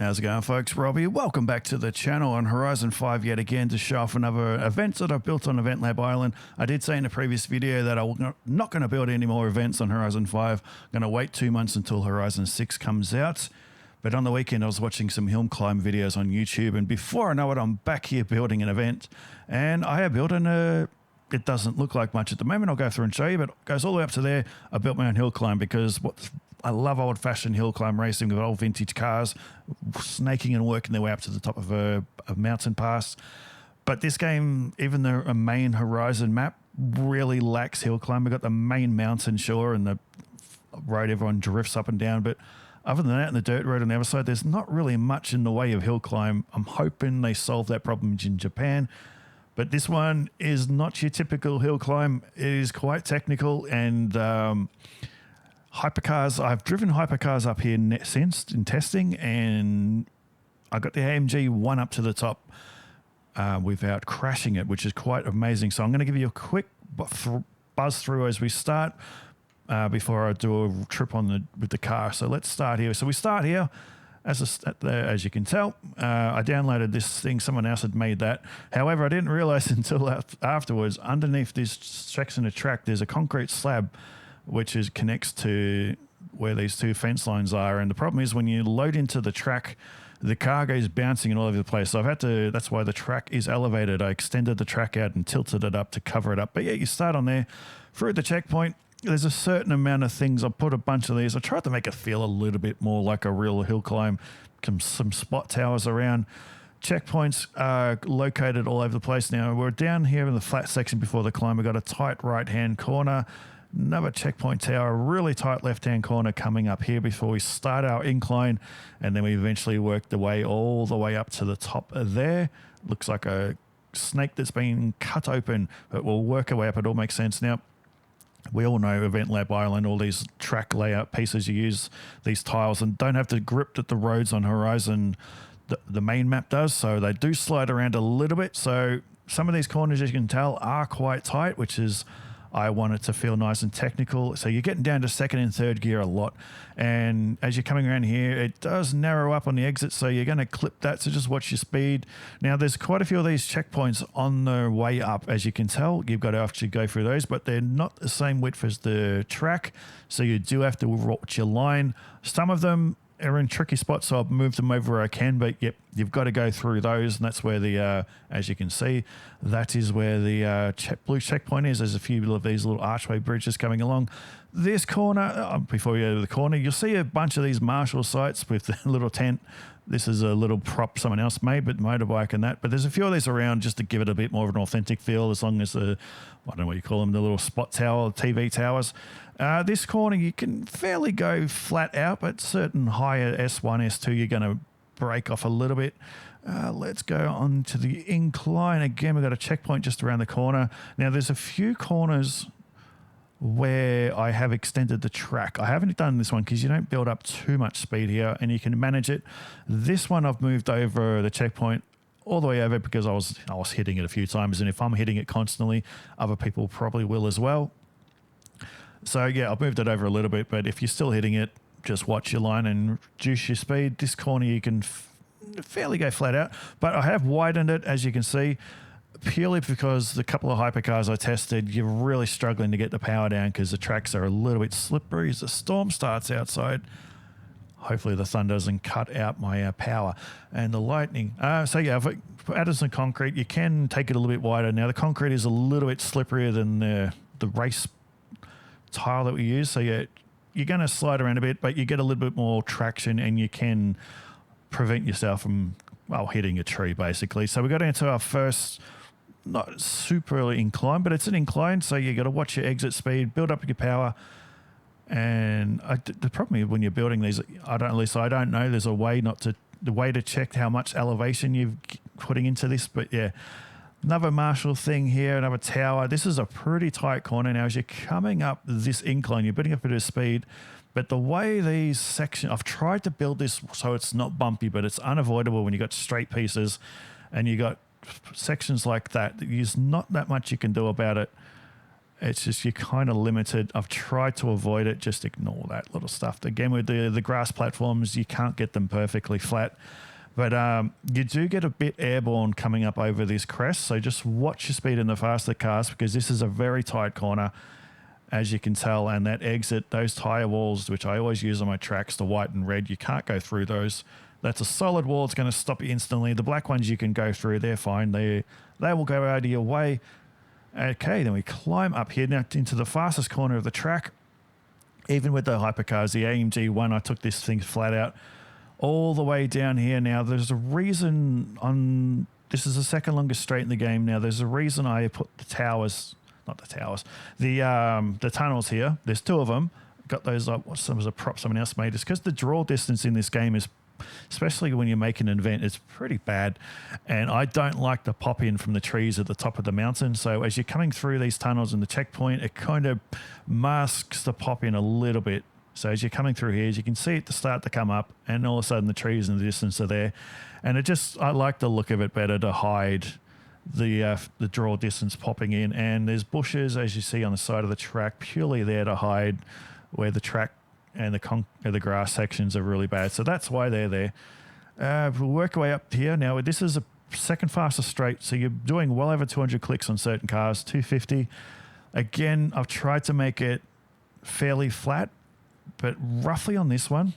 How's it going, folks? Robbie. Welcome back to the channel on Horizon 5 yet again to show off another event that I've built on Event Lab Island. I did say in a previous video that I'm not going to build any more events on Horizon 5. I'm going to wait 2 months until Horizon 6 comes out. But on the weekend, I was watching some Hillclimb videos on YouTube, and before I know it, I'm back here building an event. And I have built it doesn't look like much at the moment. I'll go through and show you, but it goes all the way up to there. I built my own Hillclimb because I love old-fashioned Hillclimb racing with old vintage cars, snaking and working their way up to the top of a mountain pass. But this game, even though a main Horizon map, really lacks Hillclimb. We've got the main mountain, sure, and the road everyone drifts up and down. But other than that, and the dirt road on the other side, there's not really much in the way of Hillclimb. I'm hoping they solve that problem in Japan. But this one is not your typical Hillclimb. It is quite technical and hypercars. I've driven hypercars up here since in testing, and I got the AMG one up to the top without crashing it, which is quite amazing. So I'm going to give you a quick buzz through as we start before I do a trip with the car. So let's start here. So we start here. As you can tell, I downloaded this thing. Someone else had made that. However, I didn't realize until afterwards, underneath this section of track, there's a concrete slab which connects to where these two fence lines are. And the problem is when you load into the track, the car goes bouncing all over the place. So that's why the track is elevated. I extended the track out and tilted it up to cover it up. But yeah, you start on there through the checkpoint. There's a certain amount of things. I put a bunch of these. I tried to make it feel a little bit more like a real Hillclimb. Some spot towers around. Checkpoints are located all over the place. Now, we're down here in the flat section before the climb. We've got a tight right-hand corner. Another checkpoint tower, really tight left-hand corner coming up here before we start our incline. And then we eventually work the way all the way up to the top of there. Looks like a snake that's been cut open, but we'll work our way up. It all makes sense. Now, we all know Event Lab Island, all these track layout pieces, you use these tiles and don't have the grip that the roads on Horizon, the main map does. So they do slide around a little bit. So some of these corners, as you can tell, are quite tight, which is, I want it to feel nice and technical. So you're getting down to second and third gear a lot. And as you're coming around here, it does narrow up on the exit. So you're going to clip that. So just watch your speed. Now, there's quite a few of these checkpoints on the way up. As you can tell, you've got to actually go through those, but they're not the same width as the track. So you do have to watch your line. Some of them are in tricky spots, so I've moved them over where I can, but yep, you've got to go through those, and that's where the, as you can see, that is where the blue checkpoint is. There's a few of these little archway bridges coming along. This corner, before we go to the corner, you'll see a bunch of these Marshall sites with the little tent. This is a little prop someone else made, but motorbike and that. But there's a few of these around just to give it a bit more of an authentic feel, as long as I don't know what you call them, the little spot tower, TV towers. This corner, you can fairly go flat out, but certain higher S1, S2, you're going to break off a little bit. Let's go on to the incline. Again, we've got a checkpoint just around the corner. Now, there's a few corners where I have extended the track. I haven't done this one because you don't build up too much speed here and you can manage it. This one I've moved over the checkpoint all the way over because I was hitting it a few times, and if I'm hitting it constantly, other people probably will as well. So yeah, I've moved it over a little bit, but if you're still hitting it, just watch your line and reduce your speed. This corner you can fairly go flat out, but I have widened it, as you can see, purely because the couple of hypercars I tested, you're really struggling to get the power down because the tracks are a little bit slippery as the storm starts outside. Hopefully the thunder doesn't cut out my power and the lightning. So yeah, I've added some concrete. You can take it a little bit wider. Now the concrete is a little bit slipperier than the race tile that we use. So yeah, you're going to slide around a bit, but you get a little bit more traction and you can prevent yourself from, well, hitting a tree basically. So we got into our first, not super incline, but it's an incline. So you got to watch your exit speed, build up your power. And the problem is when you're building these, I don't know, there's a way to check how much elevation you're putting into this, but yeah, another Marshall thing here, another tower. This is a pretty tight corner. Now, as you're coming up this incline, you're building up a bit of speed, but the way these sections, I've tried to build this so it's not bumpy, but it's unavoidable when you got straight pieces and you got sections like that. There's not that much you can do about it. It's just you're kind of limited. I've tried to avoid it. Just ignore that little stuff. Again, with the grass platforms, you can't get them perfectly flat. But you do get a bit airborne coming up over this crest. So just watch your speed in the faster cars because this is a very tight corner, as you can tell. And that exit, those tyre walls, which I always use on my tracks, the white and red, you can't go through those. That's a solid wall. It's going to stop you instantly. The black ones you can go through. They're fine. They will go out of your way. Okay, then we climb up here now into the fastest corner of the track. Even with the hypercars, the AMG one, I took this thing flat out all the way down here. Now, there's a reason on... This is the second longest straight in the game. Now, there's a reason I put the towers... Not the towers. The tunnels here. There's two of them. Got those up. What was a prop someone else made? It's because the draw distance in this game is... Especially when you're making an event, it's pretty bad. And I don't like the pop in from the trees at the top of the mountain. So as you're coming through these tunnels and the checkpoint, it kind of masks the pop in a little bit. So as you're coming through here, as you can see it to start to come up, and all of a sudden the trees in the distance are there. And I like the look of it better to hide the draw distance popping in. And there's bushes, as you see on the side of the track, purely there to hide where the track and the grass sections are really bad. So that's why they're there. We'll work our way up here. Now, this is a second fastest straight, so you're doing well over 200 clicks on certain cars, 250. Again, I've tried to make it fairly flat, but roughly on this one,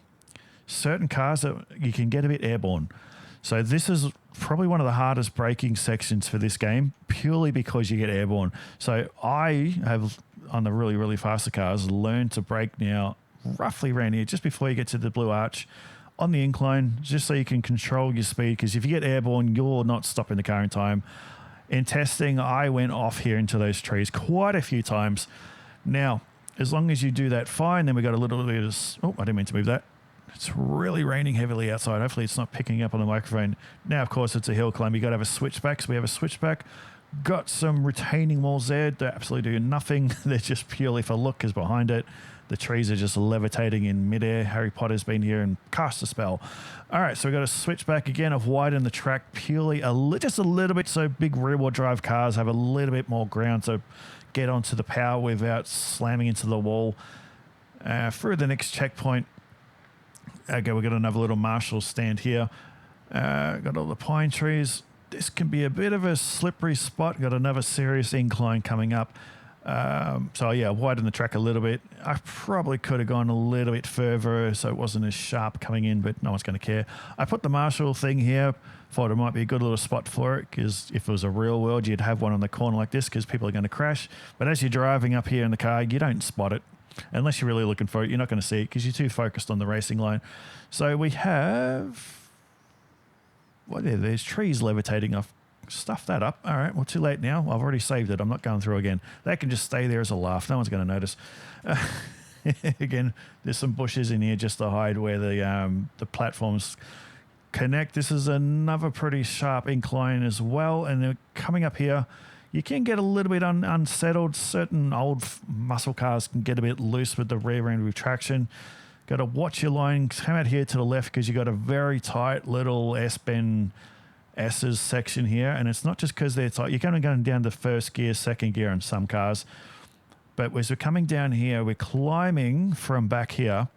certain cars that you can get a bit airborne. So this is probably one of the hardest braking sections for this game, purely because you get airborne. So I have, on the really, really faster cars, learned to brake now roughly around here, just before you get to the blue arch on the incline, just so you can control your speed, because if you get airborne, you're not stopping the car in time. In testing, I went off here into those trees quite a few times. Now, as long as you do that fine, then we got a little bit of... Oh, I didn't mean to move that. It's really raining heavily outside. Hopefully it's not picking up on the microphone. Now, of course, it's a hill climb. You got to have a switchback. So we have a switchback. Got some retaining walls there. They absolutely do nothing. They're just purely for look, because behind it, the trees are just levitating in midair. Harry Potter's been here and cast a spell. All right, so we've got a switchback again. I've widened the track purely just a little bit, so big rear-wheel drive cars have a little bit more ground to get onto the power without slamming into the wall. Through the next checkpoint, okay, we've got another little Marshall stand here. Got all the pine trees. This can be a bit of a slippery spot. Got another serious incline coming up. So yeah, widen the track a little bit. I probably could have gone a little bit further so it wasn't as sharp coming in, but no one's going to care. I put the Marshall thing here. Thought it might be a good little spot for it, because if it was a real world, you'd have one on the corner like this, because people are going to crash. But as you're driving up here in the car, you don't spot it. Unless you're really looking for it, you're not going to see it because you're too focused on the racing line. So we have... What are there's trees levitating off. Stuff that up. All right, well, too late now. I've already saved it. I'm not going through again. That can just stay there as a laugh. No one's going to notice. Again, there's some bushes in here just to hide where the platforms connect. This is another pretty sharp incline as well. And then coming up here, you can get a little bit unsettled. Certain old muscle cars can get a bit loose with the rear end retraction. Got to watch your line. Come out here to the left, because you got a very tight little S-bend S's section here, and it's not just because they're tight. You're kind of going down to first gear, second gear on some cars, but as we're coming down here, we're climbing from back here,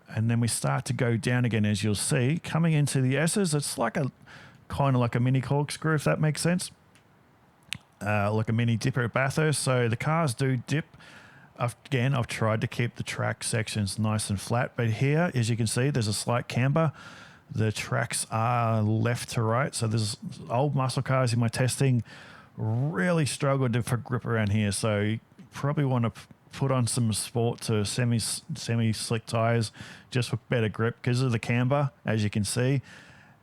and then we start to go down again, as you'll see. Coming into the S's, it's like a kind of like a mini corkscrew, if that makes sense, like a mini dipper at Bathurst. So the cars do dip. Again, I've tried to keep the track sections nice and flat, but here, as you can see, there's a slight camber. The tracks are left to right. So there's old muscle cars in my testing really struggled for grip around here. So you probably want to put on some sport to semi-slick tires just for better grip, because of the camber, as you can see.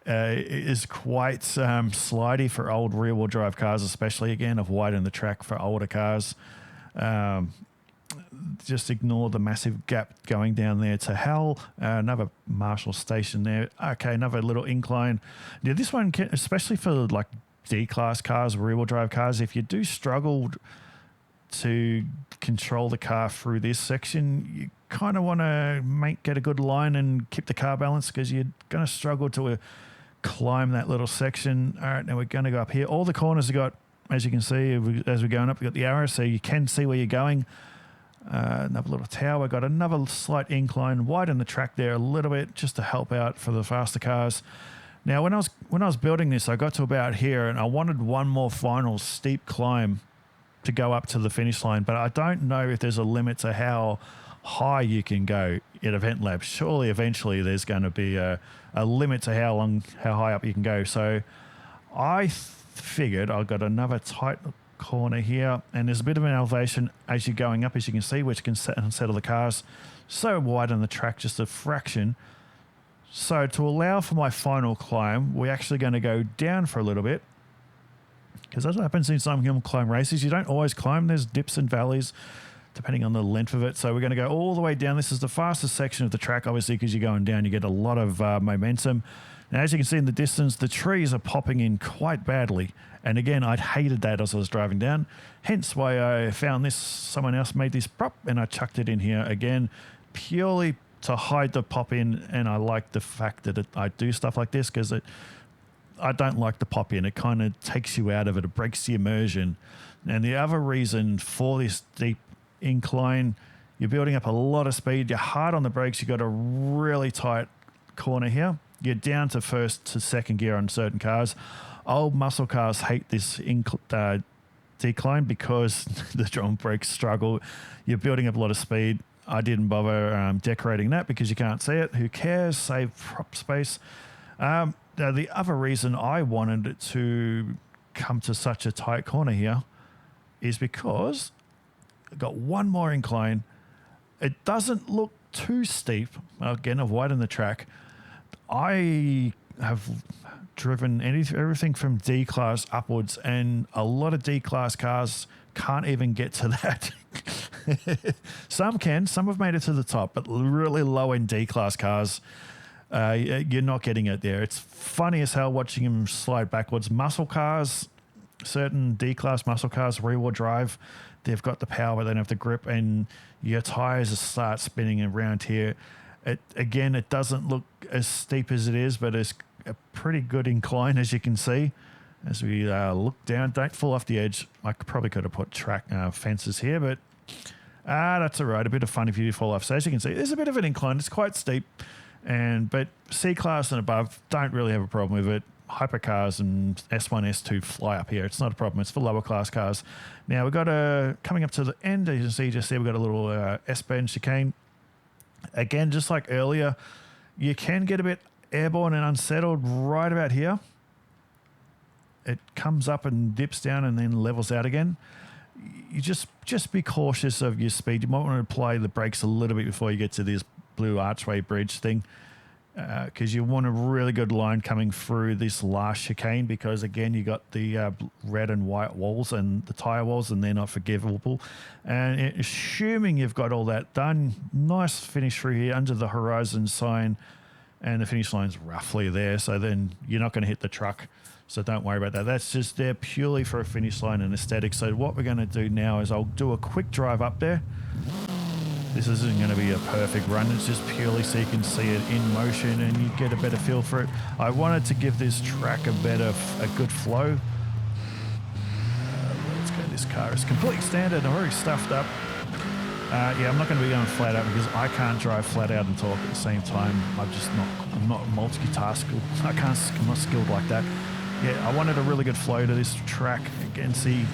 It is quite slidey for old rear-wheel drive cars, especially. Again, I've widened the track for older cars. Just ignore the massive gap going down there to hell. Another Marshall station there. Okay, another little incline. Now, this one, especially for like D-class cars, rear-wheel drive cars, if you do struggle to control the car through this section, you kind of want to get a good line and keep the car balanced, because you're going to struggle to climb that little section. All right, now we're going to go up here. All the corners have got as you can see, as we're going up, we've got the arrow, so you can see where you're going. Another little tower. Got another slight incline, widen the track there a little bit just to help out for the faster cars. Now, when I was building this, I got to about here, and I wanted one more final steep climb to go up to the finish line, but I don't know if there's a limit to how high you can go at Event Lab. Surely, eventually, there's going to be a limit to how high up you can go. So, I figured I got another tight corner here, and there's a bit of an elevation as you're going up, as you can see, which can settle the cars. So widen the track just a fraction. So to allow for my final climb, we're actually going to go down for a little bit, because as happens in some hill climb races, you don't always climb. There's dips and valleys depending on the length of it. So we're going to go all the way down. This is the fastest section of the track, obviously, because you're going down, you get a lot of momentum. Now, as you can see in the distance, the trees are popping in quite badly. And again, I'd hated that as I was driving down. Hence why I found this. Someone else made this prop, and I chucked it in here again, purely to hide the pop in. And I like the fact that I do stuff like this, because I don't like the pop in. It kind of takes you out of it. It breaks the immersion. And the other reason for this deep incline, you're building up a lot of speed. You're hard on the brakes. You've got a really tight corner here. You're down to first to second gear on certain cars. Old muscle cars hate this decline because the drum brakes struggle. You're building up a lot of speed. I didn't bother decorating that because you can't see it. Who cares? Save prop space. Now, the other reason I wanted it to come to such a tight corner here is because I've got one more incline. It doesn't look too steep. Again, I've widened the track. I have driven everything from D-Class upwards, and a lot of D-Class cars can't even get to that. Some can. Some have made it to the top, but really low-end D-Class cars, you're not getting it there. It's funny as hell watching them slide backwards. Muscle cars, certain D-Class muscle cars, rear-wheel drive, they've got the power, but they don't have the grip, and your tyres start spinning around here. It doesn't look as steep as it is, but it's a pretty good incline, as you can see. As we look down, don't fall off the edge. I probably could have put track fences here, but that's all right. A bit of fun if you fall off. So as you can see, there's a bit of an incline. It's quite steep, but C-Class and above don't really have a problem with it. Hypercars and S1, S2 fly up here. It's not a problem. It's for lower class cars. Now we've got coming up to the end, as you can see just there, we've got a little S-bend chicane. Again, just like earlier, you can get a bit airborne and unsettled right about here. It comes up and dips down and then levels out again. You just be cautious of your speed. You might want to apply the brakes a little bit before you get to this blue archway bridge thing, because you want a really good line coming through this last chicane, because again, you got the red and white walls and the tire walls, and they're not forgivable. And assuming you've got all that done, nice finish through here under the Horizon sign, and the finish line's roughly there, so then you're not going to hit the truck, so don't worry about that. That's just there purely for a finish line and aesthetic. So what we're going to do now is I'll do a quick drive up there. This isn't going to be a perfect run. It's just purely so you can see it in motion and you get a better feel for it. I wanted to give this track a good flow. Let's go. This car is completely standard. I'm already stuffed up. Yeah, I'm not going to be going flat out because I can't drive flat out and talk at the same time. I'm not multitaskable. I'm not skilled like that. Yeah, I wanted a really good flow to this track. Again, see,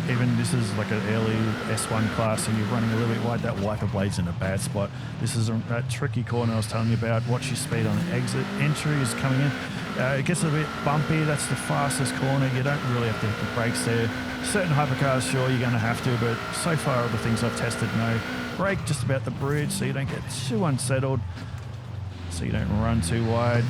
even this is like an early S1 class and you're running a little bit wide. That wiper blade's in a bad spot. This is that tricky corner I was telling you about. Watch your speed on the exit. Entry is coming in. It gets a bit bumpy. That's the fastest corner. You don't really have to hit the brakes there. Certain hypercars, sure, you're going to have to, but so far all the things I've tested, no. Brake just about the bridge so you don't get too unsettled, so you don't run too wide.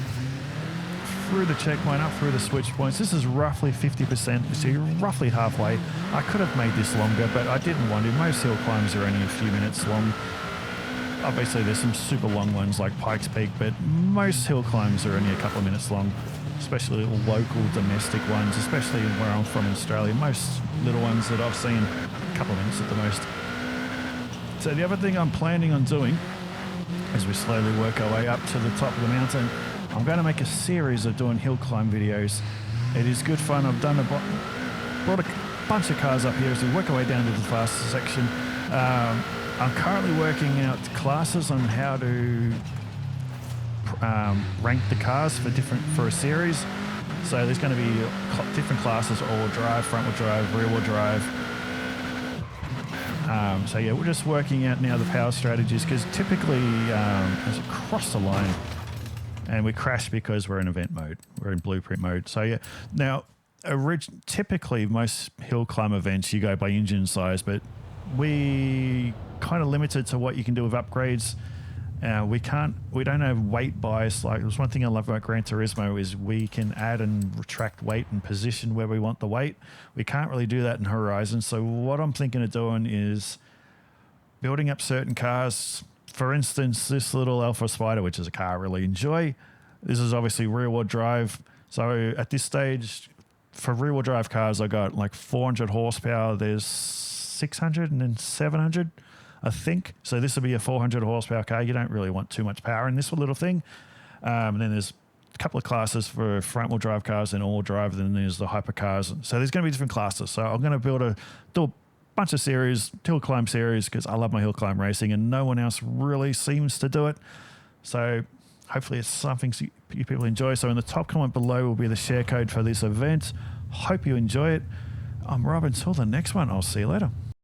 Through the checkpoint, up through the switch points. This is roughly 50%, so you're roughly halfway. I could have made this longer, but I didn't want to. Most hill climbs are only a few minutes long. Obviously, there's some super long ones like Pikes Peak, but most hill climbs are only a couple of minutes long, especially local domestic ones, especially where I'm from in Australia. Most little ones that I've seen, a couple of minutes at the most. So the other thing I'm planning on doing, as we slowly work our way up to the top of the mountain, I'm going to make a series of doing hill climb videos. It is good fun. I've brought bunch of cars up here as we work our way down to the fastest section. I'm currently working out classes on how to rank the cars for a series. So there's going to be different classes: all-wheel drive, front-wheel drive, rear-wheel drive. So yeah, we're just working out now the power strategies, because typically as we cross the line and we crash because we're in event mode, we're in blueprint mode. So yeah, now typically most hill climb events you go by engine size, but we kind of limited to what you can do with upgrades. We don't have weight bias. Like, there's one thing I love about Gran Turismo is we can add and retract weight and position where we want the weight. We can't really do that in Horizon. So what I'm thinking of doing is building up certain cars. For instance, this little Alpha Spider, which is a car I really enjoy. This is obviously rear-wheel drive. So at this stage, for rear-wheel drive cars, I got like 400 horsepower. There's 600 and then 700. I think. So this will be a 400 horsepower car. You don't really want too much power in this little thing. And then there's a couple of classes for front wheel drive cars and all drive. Then there's the hypercars. So there's going to be different classes. So I'm going to do a bunch of series, hill climb series, because I love my hill climb racing and no one else really seems to do it. So hopefully it's something you people enjoy. So in the top comment below will be the share code for this event. Hope you enjoy it. I'm Rob. Until the next one, I'll see you later.